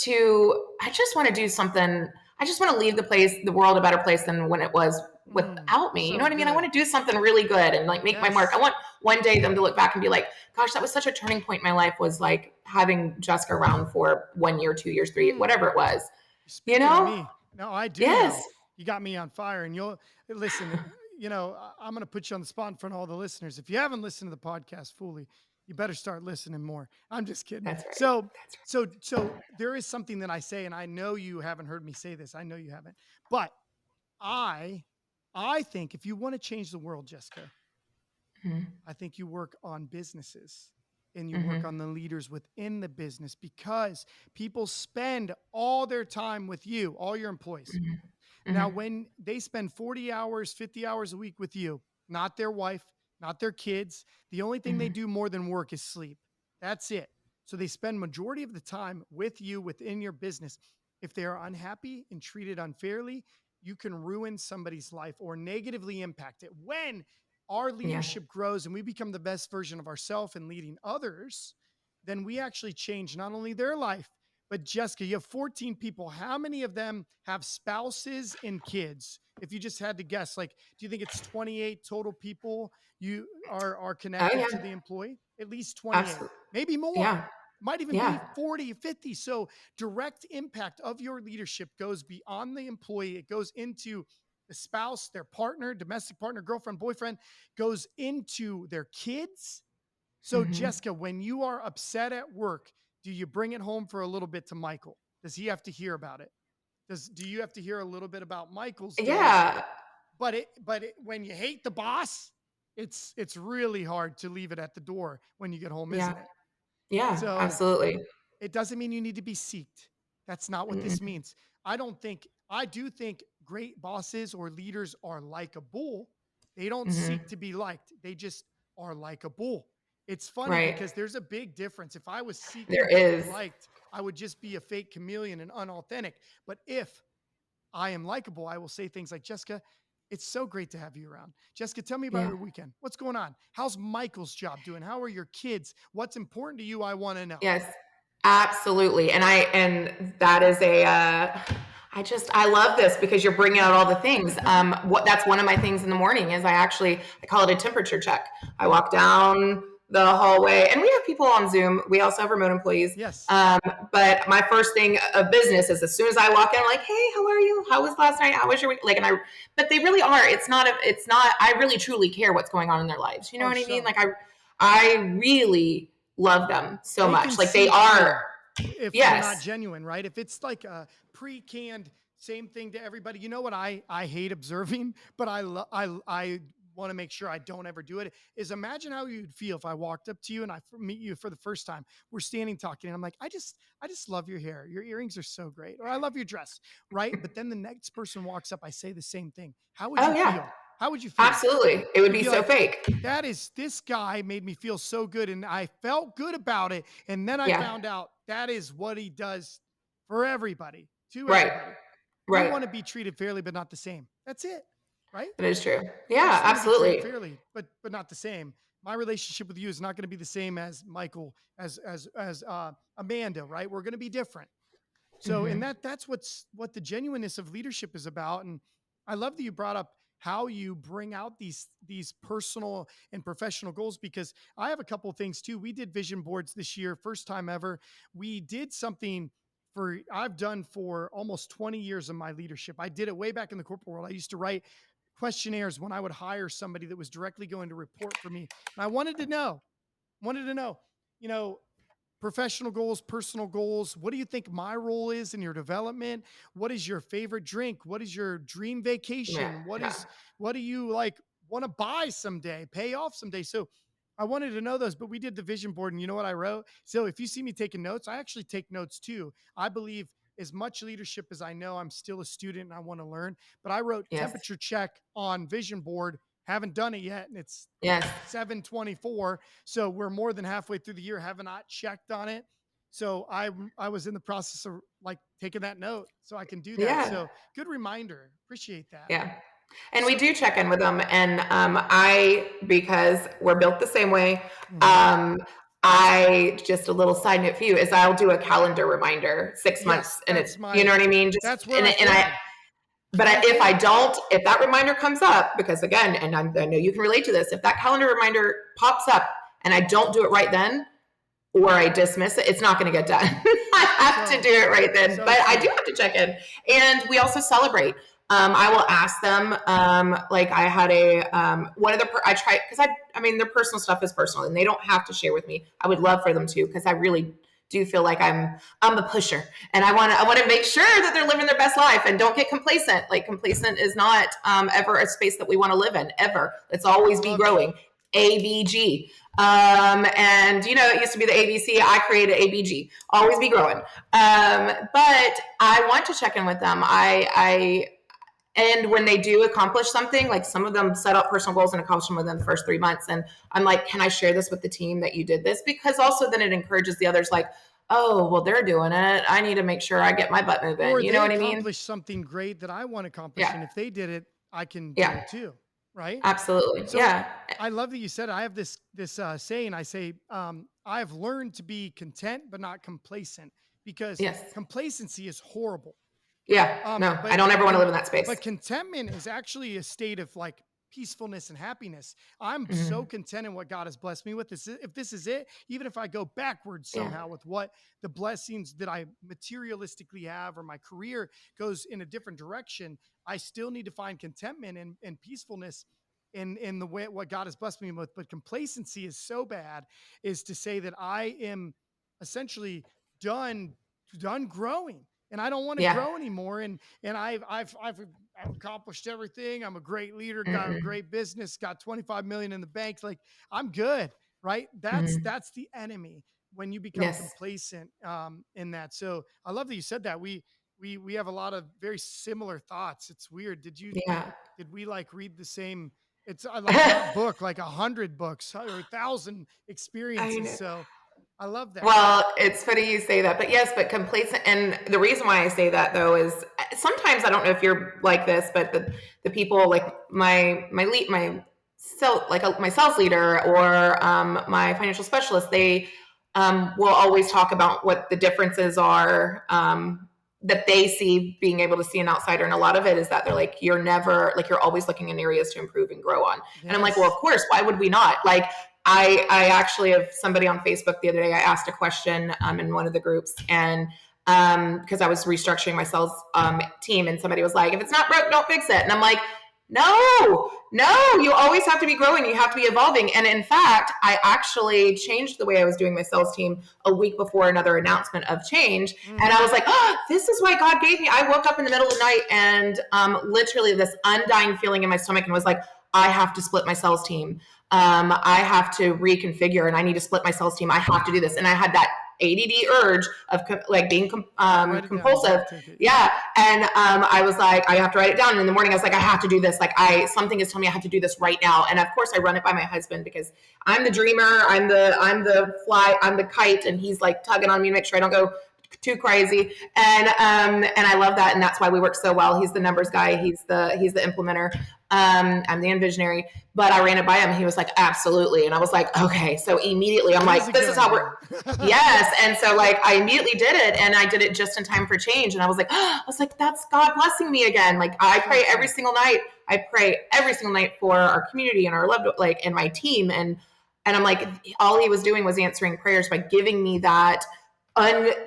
I just want to do something. I just want to leave the world a better place than when it was without me. You know So what I mean? I good. want to do something really good and, like, make my mark. I Yes. want one day them to look back and be like, gosh, that was such a turning point in my life, was like having Jessica around for 1 year, 2 years, 3, Mm. whatever it was, You're you speaking to know? me. No, I do Yes. know. You got me on fire. And you'll listen, I'm going to put you on the spot in front of all the listeners. If you haven't listened to the podcast fully, you better start listening more. I'm just kidding. That's right. So, That's right. so there is something that I say, and I know you haven't heard me say this. I know you haven't, but I, I think if you want to change the world, Jessica, Mm-hmm. I think you work on businesses and you work Mm-hmm. on the leaders within the business, because people spend all their time with you, all your employees. Mm-hmm. Now, Mm-hmm. when they spend 40 hours, 50 hours a week with you, not their wife, not their kids, the only thing they Mm-hmm. do more than work is sleep. That's it. So they spend majority of the time with you within your business. If they are unhappy and treated unfairly, you can ruin somebody's life or negatively impact it. When our Yeah. leadership grows and we become the best version of ourselves and leading others, then we actually change not only their life, but Jessica, you have 14 people. How many of them have spouses and kids? If you just had to guess, like, do you think it's 28 total people you are Oh connected yeah. to the employee? At least 28, Absolutely. maybe more. Yeah. Might even be Yeah. 40, 50. So direct impact of your leadership goes beyond the employee. It goes into the spouse, their partner, domestic partner, girlfriend, boyfriend, goes into their kids. So, Mm-hmm. Jessica, when you are upset at work, do you bring it home for a little bit to Michael? Does he have to hear about it? Do you have to hear a little bit about Michael's day? Yeah. But when you hate the boss, it's really hard to leave it at the door when you get home, Yeah. isn't it? Yeah, So absolutely. it doesn't mean you need to be seeked. That's not what this Mm-mm. means. I do think great bosses or leaders are likable. They don't seek Mhm. to be liked. They just are likable. It's funny Right. because there's a big difference. If I was There seeking to be is. liked, I would just be a fake chameleon and unauthentic. But if I am likable, I will say things like, Jessica, it's so great to have you around. Jessica, tell me about Yeah. your weekend. What's going on? How's Michael's job doing? How are your kids? What's important to you? I want to know. Yes, absolutely, and that is I love this because you're bringing out all the things. What that's one of my things in the morning is I call it a temperature check. I Mm, walk down the hallway, and we have people on Zoom. We also have remote employees. yes. Um, but my first thing of business is as soon as I walk in, I'm like, "Hey, how are you? How was last night? How was your week?" Like, but they really are. It's not. I really truly care what's going on in their lives. You know Oh, what I mean? so I really love them so they can much. Like they see are, through if you're not yes, genuine, right? If it's like a pre-canned same thing to everybody. You know what I hate observing, but I want to make sure I don't ever do it. Is imagine how you'd feel if I walked up to you and meet you for the first time. We're standing talking, and I'm like, I just love your hair. Your earrings are so great, or I love your dress, right? But then the next person walks up, I say the same thing. How would oh you yeah, feel? How would you feel? absolutely. It would You'd be be so like, fake. this guy made me feel so good. And I felt good about it. And then I Yeah, found out that is what he does for everybody, to right, everybody. We right. want to be treated fairly, but not the same. That's it. Right. That is true. I Yeah, just want to be treated absolutely. fairly, but not the same. My relationship with you is not going to be the same as Michael, as Amanda, right? We're going to be different. So, and Hmm. that's what the genuineness of leadership is about. And I love that you brought up how you bring out these personal and professional goals, because I have a couple of things too. We did vision boards this year, first time ever. We did something for I've done for almost 20 years of my leadership. I did it way back in the corporate world. I used to write questionnaires when I would hire somebody that was directly going to report for me. And I wanted to know, you know, professional goals, personal goals. What do you think my role is in your development? What is your favorite drink? What is your dream Yeah, vacation? yeah. What do you like want to buy someday, pay off someday? So I wanted to know those, but we did the vision board, and you know what I wrote? So if you see me taking notes, I actually take notes too. I believe as much leadership as I know, I'm still a student and I want to learn. But I wrote Yes, temperature check on vision board. Haven't done it yet, and it's yes, 724. So we're more than halfway through the year. Have not checked on it. So I was in the process of like taking that note so I can do that. yeah, So good reminder. Appreciate that. yeah. And we So do check in with them. And because we're built the same way, mhm. um, just a little side note for you is I'll do a calendar reminder 6 months Yes, and it, you know what I mean? Just that's where I and I failed. That's where I if I failed. don't, if that reminder comes up, because again, and I know you can relate to this, if that calendar reminder pops up and I don't do it right then, or I dismiss it, it's not going to get done. I have to So do it right then. so But I do true. have to check in. And we also celebrate. I will ask them, like I had one of the, I try, because I mean, their personal stuff is personal and they don't have to share with me. I would love for them to, because I really do feel like I'm the pusher and I want to make sure that they're living their best life and don't get complacent. Like complacent is not ever a space that we want to live in ever. Let's always be Love it. growing. ABG. And it used to be the ABC. I created ABG. Always be growing. But I want to check in with them. And when they do accomplish something, like some of them set up personal goals and accomplish them within the first 3 months. And I'm like, can I share this with the team that you did this? Because also then it encourages the others, like, oh, well, they're doing it. I need to make sure I get my butt moving. Or You know they what I mean? accomplished something great that I want to accomplish. Yeah. And if they did it, I can do Yeah. it too. Right. Absolutely. So Yeah. I love that you said I have this saying. I say I've learned to be content but not complacent, because Yes. complacency is horrible. Yeah. Um, No, I but don't ever want to live con- in that space. but contentment is actually a state of like peacefulness and happiness. I'm so Mhm. content in what God has blessed me with. If this is it, even if I go backwards Yeah. somehow with what the blessings that I materialistically have, or my career goes in a different direction, I still need to find contentment and peacefulness in the way what God has blessed me with. But complacency is so bad, is to say that I am essentially done done growing. and I don't want to Yeah. grow anymore. And I've accomplished everything. I'm a great leader, got a Mm-mm. great business, got 25 million in the bank. Like, I'm good, right? Mm-hmm. That's the enemy when you become Yes. complacent in that. So I love that you said that. We have a lot of very similar thoughts. It's weird. Yeah. Did we like read the same? It's like not book, like 100 books or 1,000 I experiences. know. So I love that. Well, it's funny you say that, but yes, but complacent. And the reason why I say that though is sometimes I don't know if you're like this, but the people like my lead, my my sales leader or my financial specialist, they will always talk about what the differences are that they see being able to see an outsider. And a lot of it is that they're like, you're never like, you're always looking in areas to improve and grow on. And I'm like, well, of Yes. course, why would we not? Like, I actually have somebody on Facebook the other day. I asked a question in one of the groups, and because I was restructuring my sales team, and somebody was like, "If it's not broke, don't fix it." And I'm like, "No, no, you always have to be growing. You have to be evolving." And in fact, I actually changed the way I was doing my sales team a week before another announcement of change, and I Mm-hmm. was like, "Oh, this is why God gave me." I woke up in the middle of the night and literally this undying feeling in my stomach, and was like, "I have to split my sales team." I have to reconfigure and I need to split my sales team. I have to do this. And I had that ADD urge of like being Write it down. compulsive. Don't take it. Yeah. Yeah. And I was like, I have to write it down. And in the morning, I was like, I have to do this. Like something is telling me I have to do this right now. And of course I run it by my husband because I'm the dreamer. I'm the kite. And he's like tugging on me to make sure I don't go too crazy. And I love that. And that's why we work so well. He's the numbers guy. He's the implementer. I'm the envisionary, but I ran it by him. And he was like, absolutely. And I was like, okay. So immediately I'm It is like, a this good is how we're, idea. yes. And so like, I immediately did it and I did it just in time for change. And I was like, oh, I was like, that's God blessing me again. Like I So pray every true. single night. I pray every single night for our community and our loved, like, and my team. And I'm like, all he was doing was answering prayers by giving me that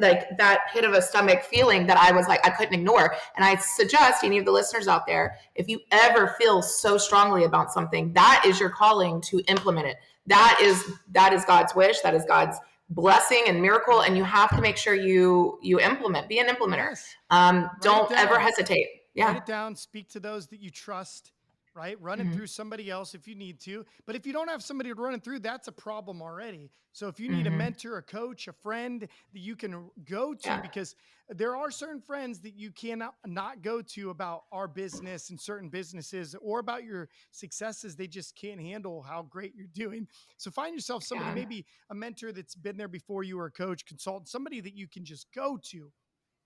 like that pit of a stomach feeling that I was like, I couldn't ignore. And I suggest any of the listeners out there, if you ever feel so strongly about something, that is your calling to implement it. That is God's wish. That is God's blessing and miracle. And you have to make sure you implement, be an implementer. Yes. Write it Don't ever down. hesitate. Write Yeah. it down. Speak to those that you trust, right? Run it Mm-hmm. through somebody else if you need to. But if you don't have somebody to run it through, that's a problem already. So if you need a Mm-hmm. mentor, a coach, a friend that you can go to, Yeah. because there are certain friends that you cannot not go to about our business and certain businesses or about your successes. They just can't handle how great you're doing. So find yourself somebody, Yeah. maybe a mentor that's been there before you, or a coach, consultant, somebody that you can just go to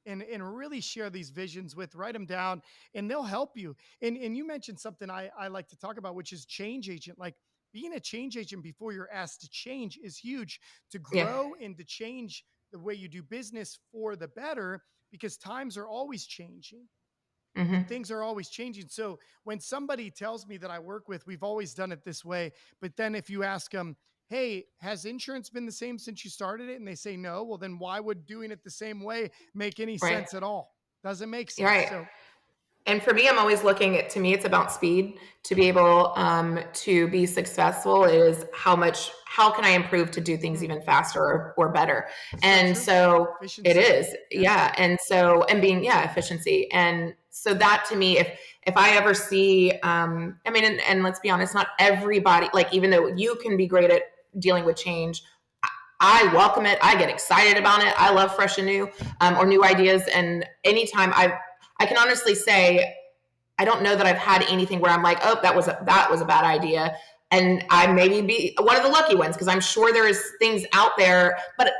and really share these visions with, write them down, and they'll help you. And you mentioned something I like to talk about, which is change agent. Like, being a change agent before you're asked to change is huge, to Yeah. grow and to change the way you do business for the better, because times are always changing and Mm-hmm. things are always changing. So when somebody tells me that I work with, we've always done it this way. But then if you ask them, hey, has insurance been the same since you started it? And they say no, well, then why would doing it the same way make any Right. sense at all? Doesn't make You're sense. right. So, And for me, I'm always looking at, to me, it's about speed. To be able to be successful is how can I improve to do things mm, even faster or better? so And true. so it Efficiency. is, Yes. yeah. And so, and being, yeah, efficiency. And so that to me, if I ever see, I mean, and let's be honest, not everybody, like, even though you can be great at dealing with change, I welcome it. I get excited about it. I love fresh and new, or new ideas. And anytime I can honestly say, I don't know that I've had anything where I'm like, oh, that was a bad idea. And I maybe be one of the lucky ones, because I'm sure there's things out there, but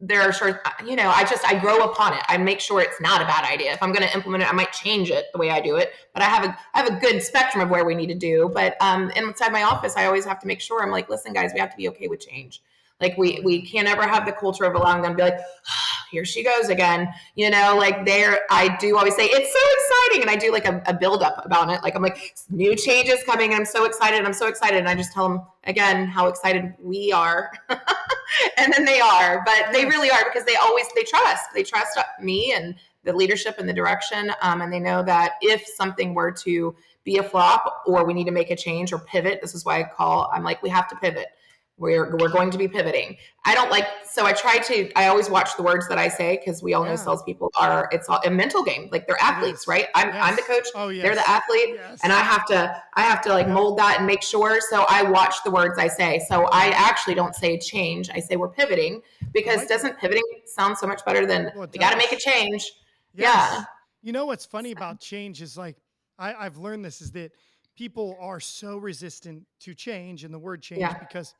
there are sure, I grow upon it. I make sure it's not a bad idea. If I'm going to implement it, I might change it the way I do it, but I have a good spectrum of where we need to do. But inside my office, I always have to make sure I'm like, listen, guys, we have to be okay with change. Like Oh, we yeah. can't ever have the culture of allowing them to be like, here she goes again. Like I do always say, it's so exciting. And I do like a build up about it. Like, I'm like, new changes coming. And I'm so excited. I'm so excited. And I just tell them again, how excited we are. And then they are, but they really Yes. are, because they trust me and the leadership and the direction. And they know that if something were to be a flop or we need to make a change or pivot, this is why I'm like, we have to pivot. We're going to be pivoting. I don't like, so I always watch the words that I say, because we all know Yeah, salespeople it's all a mental game. Like, they're it athletes, is. right? I'm the Yes. coach, Oh, they're the yes. athlete, and Yes. I have to like Yep. mold that and make sure. So I watch the words I say. So I actually don't say change. I say we're pivoting, I because like it. doesn't pivoting sound so much better than Well, it we got to make a does. change? Yeah. Yes. You know what's funny about change is like I've learned this is that people are so resistant to change and the word change Yeah. because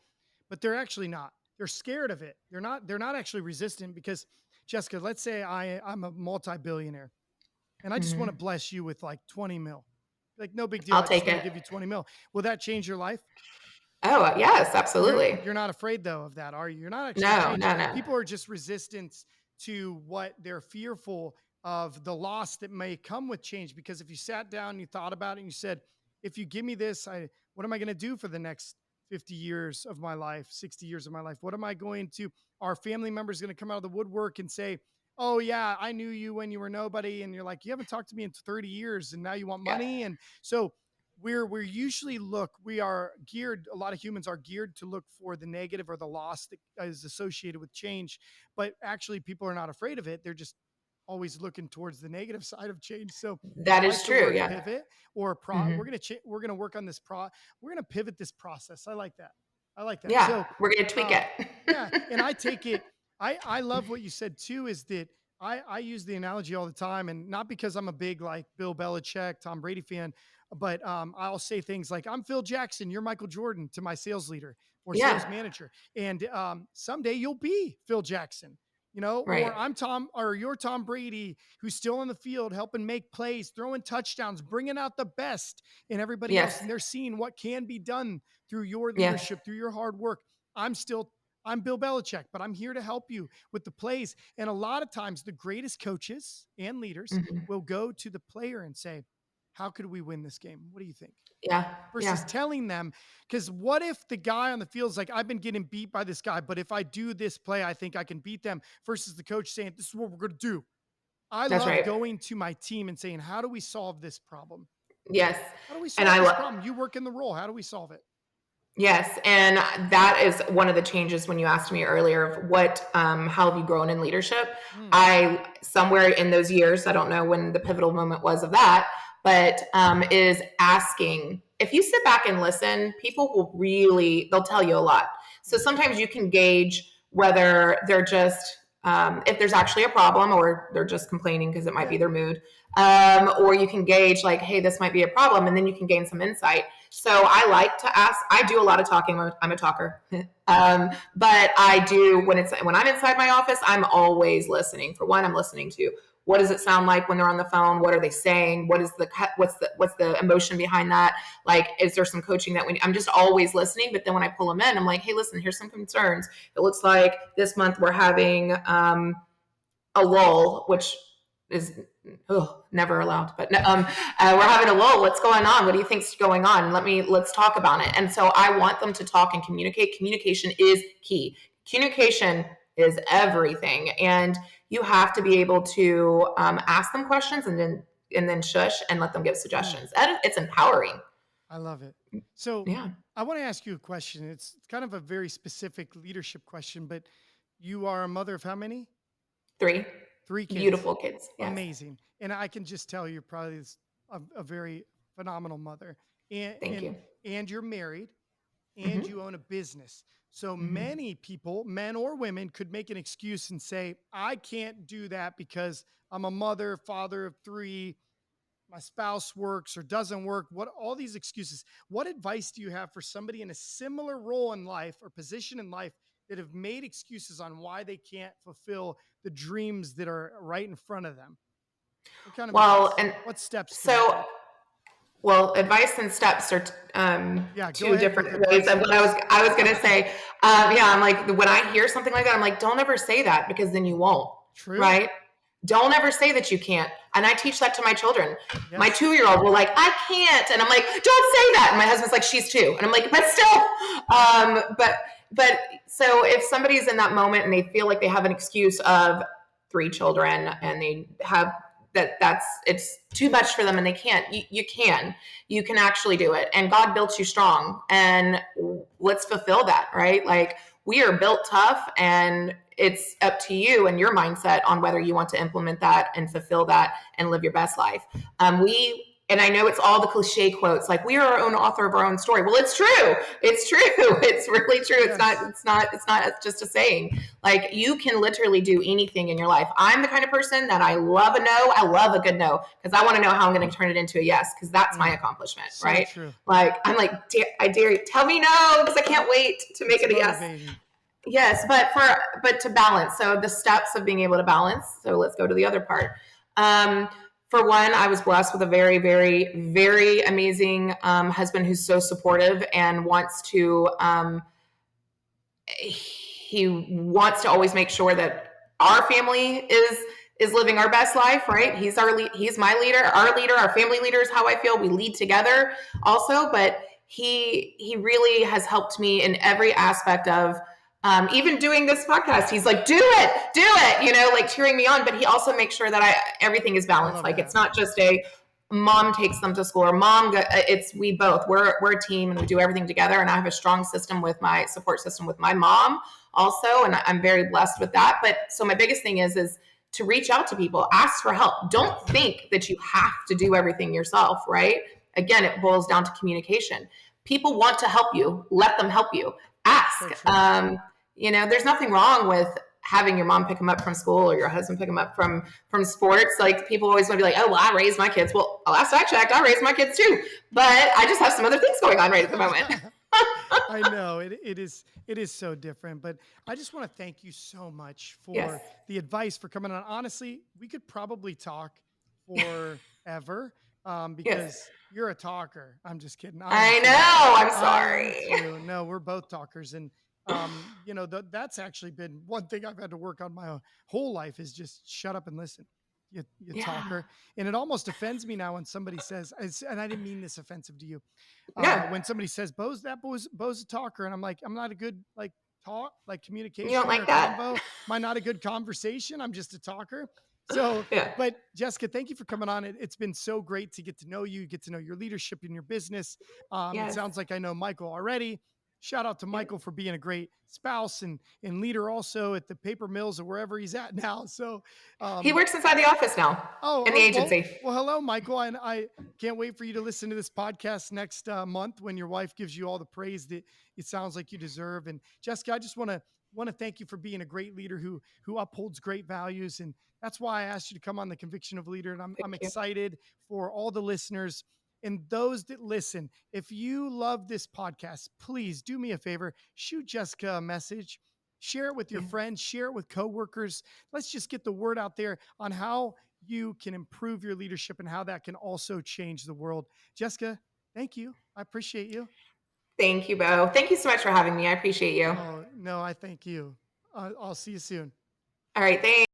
but they're actually not. They're scared of it. They're not actually resistant because Jessica, let's say I'm a multi-billionaire and I just want to Hmm. bless you with like 20 mil. Like no big deal. I'll I just take want to it. give you 20 mil. Will that change your life? Oh, yes, absolutely. You're not afraid though of that, are you? You're not actually No, change. no, no. People are just resistant to what they're fearful of the loss that may come with change. Because if you sat down and you thought about it and you said, if you give me this, what am I going to do for the next 50 years of my life, 60 years of my life? What am I going to, our family members going to come out of the woodwork and say, oh yeah, I knew you when you were nobody. And you're like, you haven't talked to me in 30 years and now you want Yeah, money. And so we're usually we are geared, a lot of humans are geared to look for the negative or the loss that is associated with change, but actually people are not afraid of it, they're just always looking towards the negative side of change. So I that is like the true. word Yeah. pivot or Hmm. we're going to work on we're going to pivot this process. I like that. I like that. Yeah. So We're going to tweak um it. yeah, and I take it, I love what you said too, is that I use the analogy all the time, and not because I'm a big like Bill Belichick, Tom Brady fan, but I'll say things like, "I'm Phil Jackson, you're Michael Jordan," to my sales leader or sales Yeah. manager, and someday you'll be Phil Jackson, Right. or I'm Tom, or you're Tom Brady, who's still on the field helping make plays, throwing touchdowns, bringing out the best in everybody else, Yes. and they're seeing what can be done through your Yes. leadership, through your hard work. I'm still I'm Bill Belichick, but I'm here to help you with the plays. And a lot of times, the greatest coaches and leaders Hmm. will go to the player and say, how could we win this game? What do you think? Yeah. Versus Yeah. telling them, because what if the guy on the field is like, I've been getting beat by this guy, but if I do this play, I think I can beat them, versus the coach saying, this is what we're going to do. I That's love right. going to my team and saying, how do we solve this problem? Yes. How do we And solve I this love, problem? You work in the role. How do we solve it? yes, and that is one of the changes when you asked me earlier of how have you grown in leadership? Mm, I, somewhere in those years, I don't know when the pivotal moment was of that, but is asking. If you sit back and listen, people they'll tell you a lot. So mm, sometimes you can gauge whether they're just, if there's actually a problem, or they're just complaining because it might be yeah. their mood. Or you can gauge like, hey, this might be a problem, and then you can gain some insight. So I like to ask. I do a lot of talking. I'm a talker, but I do when I'm inside my office. I'm always listening. For one, I'm listening to what does it sound like when they're on the phone. What are they saying? What's the emotion behind that? Like, is there some coaching that I'm just always listening. But then when I pull them in, I'm like, hey, listen, here's some concerns. It looks like this month we're having a lull, which is never allowed. But we're having a lull. What's going on? What do you think's going on? Let's talk about it. And so I want them to talk and communicate. Communication is key. Communication is everything, and you have to be able to ask them questions, and then shush and let them give Mm. suggestions. It's empowering. I love it. So Yeah. I want to ask you a question. It's kind of a very specific leadership question, but you are a mother of how many? 3 Three kids. beautiful kids. Yes. Amazing. And I can just tell you're probably a very phenomenal mother. And Thank and you. and you're married and you Hmm. own a business. So Hmm. many people, men or women, could make an excuse and say, I can't do that because I'm a mother, father of three, my spouse works or doesn't work, what all these excuses. What advice do you have for somebody in a similar role in life or position in life that have made excuses on why they can't fulfill the dreams that are right in front of them? What kind of Well, advice? and What steps can they so take? Well, advice and steps are Yeah, go two ahead with different ways advice of what I was. first. I was going to say, yeah. I'm like, when I hear something like that, I'm like, don't ever say that, because then you won't, True. right? Don't ever say that you can't. And I teach that to my children. My Yes. 2-year-old will like, I can't, and I'm like, don't say that. And my husband's like, she's 2, and I'm like, but still, but so if somebody's in that moment and they feel like they have an excuse of 3 children, and that's it's too much for them and they can't. You can actually do it, and God built you strong, and let's fulfill that, right? Like, we are built tough, and it's up to you and your mindset on whether you want to implement that and fulfill that and live your best life. We and I know it's all the cliche quotes like we are our own author of our own story. Well, it's true. It's true. It's really true. Yes. It's not just a saying. Like, you can literally do anything in your life. I'm the kind of person that I love a no. I love a good no because I want to know how I'm going to turn it into a yes, because that's my Mm, accomplishment, so right? true. Like, I'm like, I dare you, tell me no because I can't wait to make It's it a yes. motivating. Yes, but to balance. So the steps of being able to balance. So let's go to the other part. Um, for one, I was blessed with a very, very, very amazing husband who's so supportive and wants to. He wants to always make sure that our family is living our best life. Right? He's my leader, our leader, our family leader is how I feel. We lead together, also, but he really has helped me in every aspect of even doing this podcast. He's like, do it, like cheering me on. But he also makes sure that everything is I balanced. love Like, it's that. not just a mom takes them to school or it's we both we're a team and we do everything together. And I have a strong system with my support system with my mom also, and I'm very blessed with that. But so my biggest thing is to reach out to people, ask for help. Don't think that you have to do everything yourself, right? Again, it boils down to communication. People want to help you, let them help you. So Ask. true. There's nothing wrong with having your mom pick them up from school or your husband pick them up from sports. Like, people always want to be like, oh, well, I raised my kids. Well, last I checked, I raised my kids too, but I just have some other things going on right at the moment. I know it is so different, but I just want to thank you so much Yes. for the advice, for coming on. Honestly, we could probably talk forever, Yes. because you're a talker. I'm just kidding. I am I too. know. I'm I am sorry. too. No, we're both talkers, and that's actually been one thing I've had to work on my whole life, is just shut up and listen. You Yeah. talker, and it almost offends me now when somebody says, and I didn't mean this offensive to you, No, when somebody says Bo's a talker, and I'm like, I'm not a good like talk like you don't communication like or that? convo. Am I not a good conversation? I'm just a talker. So, Yeah. but Jessica, thank you for coming on. It's been so great to get to know you, get to know your leadership in your business. It Yes. sounds like I know Michael already. Shout out to Yep. Michael for being a great spouse and leader also at the paper mills or wherever he's at now. So, He um, works inside the office now in the well, agency. hello, Michael, and I can't wait for you to listen to this podcast next month when your wife gives you all the praise that it sounds like you deserve. And Jessica, I just want to thank you for being a great leader who upholds great values, and that's why I asked you to come on the Conviction of Leader. And I'm Thank you. excited for all the listeners and those that listen. If you love this podcast, please do me a favor, shoot Jessica a message. Share it with your Yeah. friends, share it with coworkers. Let's just get the word out there on how you can improve your leadership and how that can also change the world. Jessica, thank you. I appreciate you. Thank you, Beau. Thank you so much for having me. I appreciate you. Oh, no, I thank you. I'll see you soon. All right. Thanks.